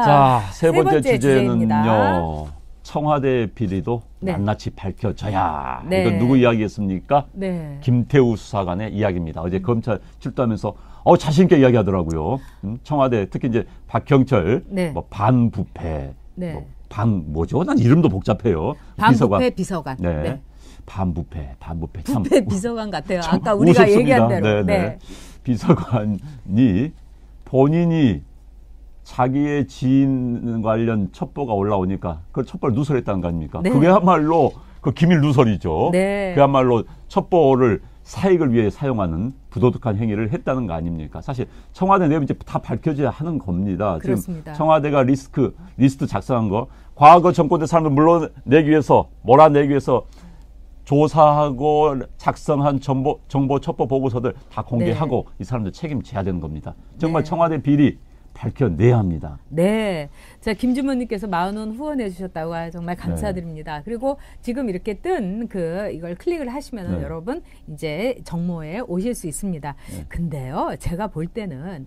자, 세 번째 주제입니다. 주제는요. 청와대 비리도 네. 낱낱이 밝혀져야. 네. 이건 누구 이야기였습니까? 네. 김태우 수사관의 이야기입니다. 어제 검찰 출두하면서 자신 있게 이야기하더라고요. 청와대 특히 이제 박형철 네. 뭐 반부패, 네. 뭐죠? 난 이름도 복잡해요. 반부패 비서관. 네. 네. 반부패 참 부패 비서관 같아요. 아까 우리가 우습습니다. 얘기한 대로. 네, 네. 네. 비서관이 본인이 자기의 지인 관련 첩보가 올라오니까 그 첩보를 누설했다는 거 아닙니까? 네. 그게야말로 그 기밀 누설이죠. 네. 그야말로 첩보를 사익을 위해 사용하는 부도덕한 행위를 했다는 거 아닙니까? 사실 청와대 내부 이제 다 밝혀져야 하는 겁니다. 그렇습니다. 지금 청와대가 리스트 작성한 거 과거 정권의 사람들 몰아내기 위해서 조사하고 작성한 정보 첩보 보고서들 다 공개하고 이 사람들 책임져야 되는 겁니다. 정말 네. 청와대 비리 밝혀내야 합니다. 네. 자, 김주모님께서 10,000원 후원해 주셨다고 정말 감사드립니다. 네. 그리고 지금 이렇게 뜬 이걸 클릭을 하시면은 네. 여러분 이제 정모에 오실 수 있습니다. 네. 근데요, 제가 볼 때는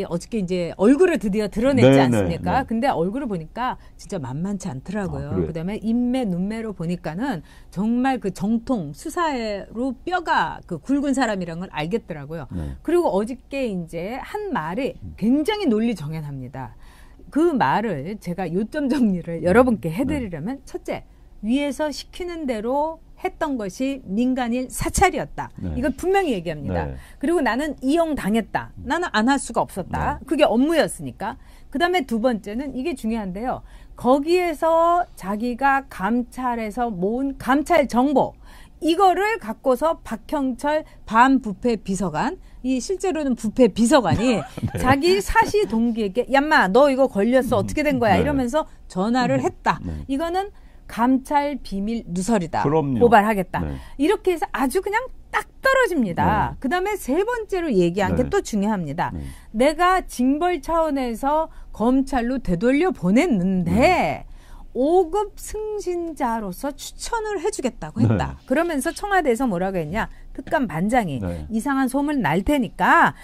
어저께 이제 얼굴을 드디어 드러냈지 네, 않습니까? 네, 네. 근데 얼굴을 보니까 진짜 만만치 않더라고요. 그래요? 그다음에 인매, 눈매로 보니까는 정말 그 정통 수사로 뼈가 굵은 사람이라는 걸 알겠더라고요. 네. 그리고 어저께 이제 한 말이 굉장히 논리 정연합니다. 그 말을 제가 요점 정리를 여러분께 해드리려면 첫째, 위에서 시키는 대로 했던 것이 민간인 사찰이었다. 네. 이걸 분명히 얘기합니다. 네. 그리고 나는 이용당했다. 나는 안 할 수가 없었다. 네. 그게 업무였으니까. 그 다음에 두 번째는 이게 중요한데요. 거기에서 자기가 감찰에서 모은 감찰 정보, 이거를 갖고서 박형철 반부패 비서관, 실제로는 부패 비서관이 네. 자기 사시 동기에게 얌마 너 이거 걸렸어 어떻게 된 거야 네. 이러면서 전화를 했다. 네. 이거는 감찰 비밀 누설이다. 그럼요. 고발하겠다. 네. 이렇게 해서 아주 그냥 딱 떨어집니다. 네. 그다음에 세 번째로 얘기한 네. 게 또 중요합니다. 네. 내가 징벌 차원에서 검찰로 되돌려 보냈는데 5급 승진자로서 추천을 해주겠다고 했다. 네. 그러면서 청와대에서 뭐라고 했냐. 특감 반장이 네. 이상한 소문 날 테니까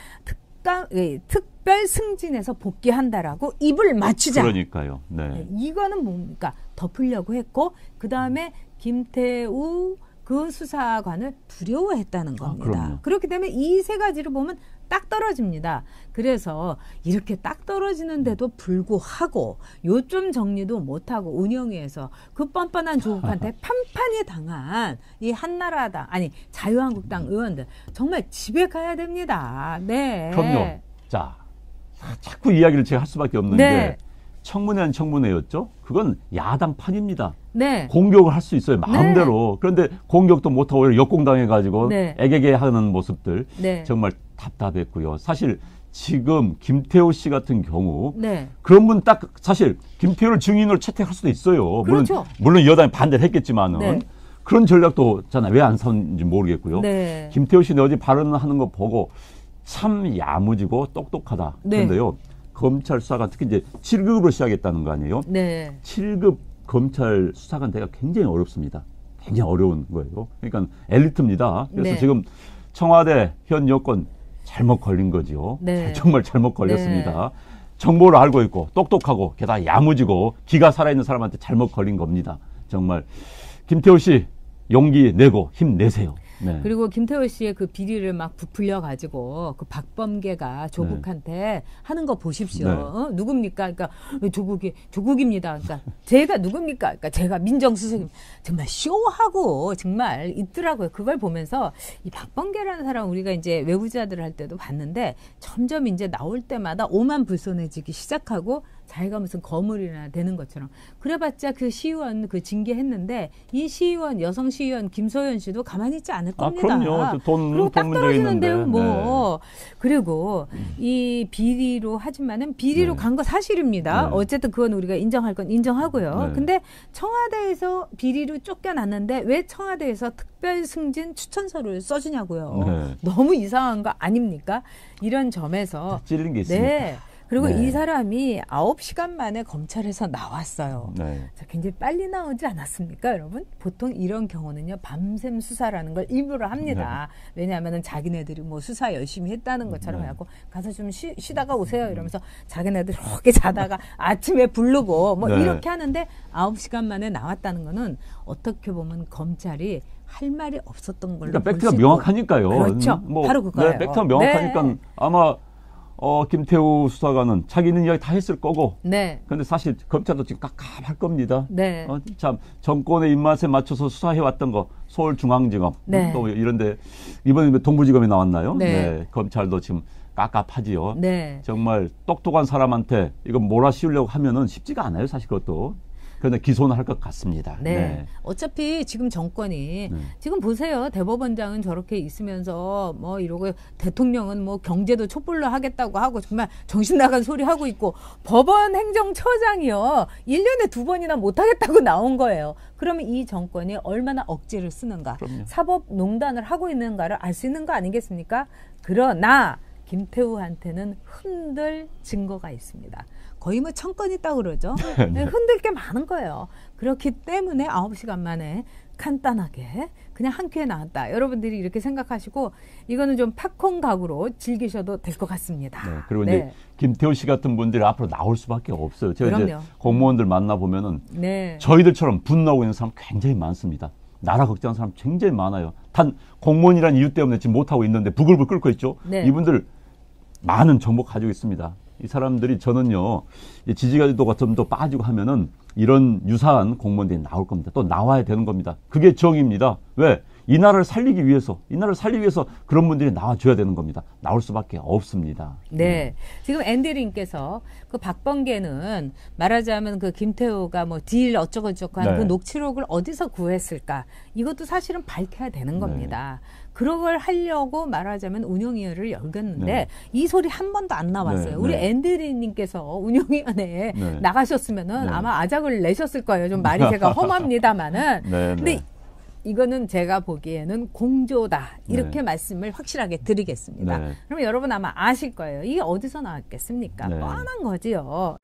특별 승진해서 복귀한다라고 입을 맞추자. 그러니까요. 네. 네, 이거는 뭡니까? 덮으려고 했고 그 다음에 김태우 그 수사관을 두려워했다는 겁니다. 그럼요. 그렇기 때문에 이 세 가지를 보면 딱 떨어집니다. 그래서 이렇게 딱 떨어지는데도 불구하고 요점 정리도 못하고 운영위에서 그 뻔뻔한 조국한테 판판이 당한 이 한나라당 아니 자유한국당 의원들 정말 집에 가야 됩니다. 네. 그럼요. 자, 자꾸 이야기를 제가 할 수밖에 없는 네. 게 청문회는 청문회였죠. 그건 야당판입니다. 네. 공격을 할 수 있어요. 마음대로. 그런데 공격도 못하고 오히려 역공당해가지고 네. 애개개하는 모습들 네. 정말 답답했고요. 사실 지금 김태우 씨 같은 경우 네. 그런 분 딱 사실 김태우를 증인으로 채택할 수도 있어요. 그렇죠. 물론 여당이 반대를 했겠지만은 네. 그런 전략도 잖아 왜 안 썼는지 모르겠고요. 네. 김태우 씨는 어제 발언하는 거 보고 참 야무지고 똑똑하다. 네. 그런데요. 검찰 수사관 특히 이제 7급으로 시작했다는 거 아니에요? 네. 7급 검찰 수사관 대가 굉장히 어렵습니다. 굉장히 어려운 거예요. 그러니까 엘리트입니다. 그래서 네. 지금 청와대 현 여권 잘못 걸린 거죠. 네. 정말 잘못 걸렸습니다. 네. 정보를 알고 있고 똑똑하고 게다가 야무지고 기가 살아있는 사람한테 잘못 걸린 겁니다. 정말 김태우 씨 용기 내고 힘내세요. 네. 그리고 김태호 씨의 그 비리를 막 부풀려 가지고 그 박범계가 조국한테 하는 거 보십시오. 네. 누굽니까? 그러니까 조국입니다. 그러니까 제가 누굽니까? 그러니까 제가 민정수석입니다. 정말 쇼하고 정말 있더라고요. 그걸 보면서 이 박범계라는 사람 우리가 이제 외부자들 할 때도 봤는데 점점 이제 나올 때마다 오만불손해지기 시작하고 자기가 무슨 거물이나 되는 것처럼 그래봤자 그 시의원 그 징계했는데 이 시의원 여성 시의원 김소연 씨도 가만히 있지 않을 겁니다. 그럼요. 돈 그리고 딱 문제 떨어지는데요. 있는데. 뭐 그리고 이 비리로 하지만은 비리로 네. 간 거 사실입니다. 네. 어쨌든 그건 우리가 인정할 건 인정하고요. 네. 근데 청와대에서 비리로 쫓겨났는데 왜 청와대에서 특별 승진 추천서를 써주냐고요. 네. 너무 이상한 거 아닙니까? 이런 점에서 찔린 게 있습니다. 네. 그리고 네. 이 사람이 9시간 만에 검찰에서 나왔어요. 네. 자, 굉장히 빨리 나오지 않았습니까, 여러분? 보통 이런 경우는요, 밤샘 수사라는 걸 일부러 합니다. 왜냐하면 자기네들이 뭐 수사 열심히 했다는 것처럼 해갖고 가서 좀 쉬다가 오세요 이러면서 자기네들이 이렇게 자다가 아침에 부르고 뭐 네. 이렇게 하는데 9시간 만에 나왔다는 거는 어떻게 보면 검찰이 할 말이 없었던 걸로 그러니까 볼 팩트가 수 있고. 명확하니까요. 그렇죠. 바로 그거예요. 네, 팩트가 명확하니까 네. 아마 김태우 수사관은 자기 있는 이야기 다 했을 거고. 네. 근데 사실 검찰도 지금 깝깝할 겁니다. 네. 참 정권의 입맛에 맞춰서 수사해 왔던 거 서울중앙지검 네. 또 이런데 이번에 동부지검이 나왔나요? 네. 검찰도 지금 깝깝하지요. 네. 정말 똑똑한 사람한테 이거 몰아씌우려고 하면은 쉽지가 않아요, 사실 그것도. 그런데 기소는 할 것 같습니다. 네. 어차피 지금 정권이 지금 보세요. 대법원장은 저렇게 있으면서 뭐 이러고 대통령은 뭐 경제도 촛불로 하겠다고 하고 정말 정신 나간 소리 하고 있고 법원 행정처장이요. 1년에 2번이나 못 하겠다고 나온 거예요. 그러면 이 정권이 얼마나 억지를 쓰는가. 그럼요. 사법농단을 하고 있는가를 알 수 있는 거 아니겠습니까? 그러나 김태우한테는 흔들 증거가 있습니다. 거의 뭐 1000건 있다고 그러죠. 네. 흔들 게 많은 거예요. 그렇기 때문에 9시간 만에 간단하게 그냥 한 큐에 나왔다. 여러분들이 이렇게 생각하시고 이거는 좀 팝콘 각으로 즐기셔도 될 것 같습니다. 네. 그리고 이제 김태우 씨 같은 분들이 앞으로 나올 수밖에 없어요. 제가 이제 그럼요. 공무원들 만나보면은 네. 저희들처럼 분노하고 있는 사람 굉장히 많습니다. 나라 걱정하는 사람 굉장히 많아요. 단 공무원이라는 이유 때문에 지금 못하고 있는데 부글부글 끓고 있죠. 네. 이분들 많은 정보 가지고 있습니다. 이 사람들이 저는요, 지지가도가 좀 더 빠지고 하면은 이런 유사한 공무원들이 나올 겁니다. 또 나와야 되는 겁니다. 그게 정의입니다. 왜? 이 나라를 살리기 위해서 그런 분들이 나와줘야 되는 겁니다. 나올 수밖에 없습니다. 네. 지금 앤디님께서 그 박범계는 말하자면 그 김태우가 뭐 딜 어쩌고저쩌고 하는 네. 그 녹취록을 어디서 구했을까? 이것도 사실은 밝혀야 되는 겁니다. 그런 걸 하려고 말하자면 운영위원회를 열겠는데 네. 이 소리 한 번도 안 나왔어요. 네, 우리 네. 앤디님께서 운영위원회에 네. 나가셨으면은 네. 아마 아작을 내셨을 거예요. 좀 말이 제가 험합니다마는. 네, 근데 네. 이거는 제가 보기에는 공조다. 이렇게 네. 말씀을 확실하게 드리겠습니다. 네. 그러면 여러분 아마 아실 거예요. 이게 어디서 나왔겠습니까? 네. 뻔한 거지요.